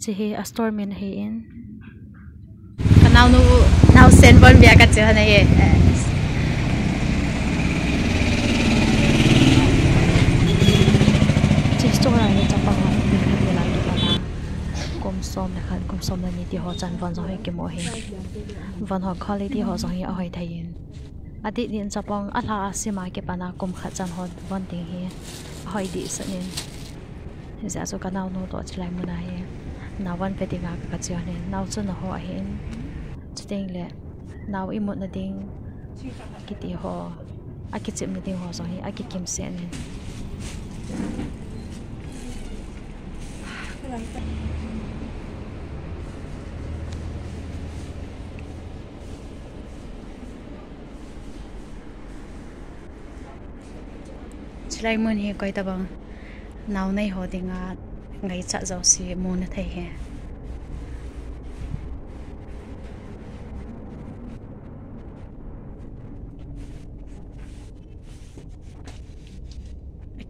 chỉ hi store mình hi in nào nu nào sen bon bia cái chỗ này chỉ store này chắc bằng hàng mình hay bị làm được là cùng xóm này khăn cùng xóm này thì họ chăn von rồi cái mỏ hi von họ khali thì họ rồi ở hỏi thầy in adi điện chắc bằng ăn ha xima cái pana cùng khát chăn họ von tiếng hi hỏi đi sợ nên thì sẽ số cái nào nu đó chỉ lại một này nàoวันไปติงากะเจียเนี่ยนาวจนหัวเห็นจะติงแหละนาวอีหมดนะติงกิติหัวอากิจิมนะติงหัวสองเฮอากิกิมเสนเนี่ยใช่มันเฮก้อยตะบังนาวในหัวติงาไงจะเจ้าสีมูนไทยแฮ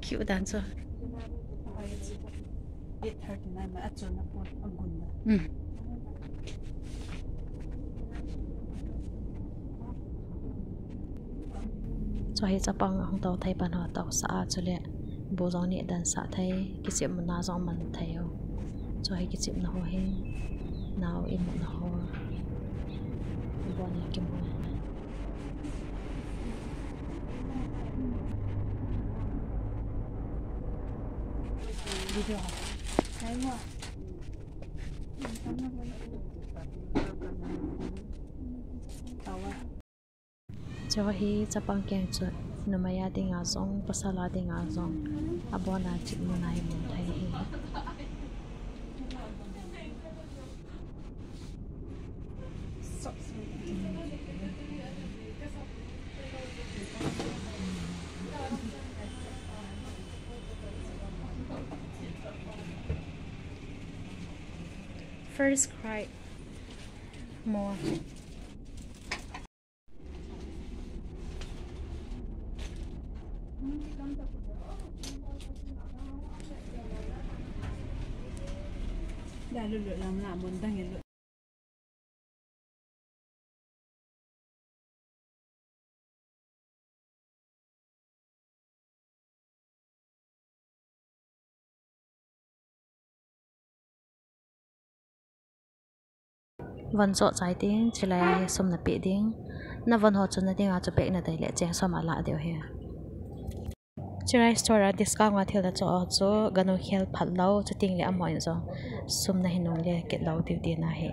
คิวดันจ้ะchoให้จะปังของเตาไทยปันหัวเตาสะอาดจุเลยbố gió nhẹ đàn xạ thấy cái chuyện mà na gió mình thấy không cho hay cái chuyện nào hay nào in một nào bọn này kiếm hoa video thấy mua cho hi cho bằng keng chuột Namaya ding azong, pasala ding azong, abona chit munay mo thei. First cry more. Đã lựa làm muốn đăng hiện lựa vân sọ trái tiếng chỉ là xôm là bể tiếng na vân họ chân là tiếng cho bể là đây lệ chén xôm mà lạ điều hè chỉ là store discount ngã thiêu là cho ganu help phát lâu cho tiếng lệ amoi rồi xôm này nông lệ kết lâu tiêu tiền na hè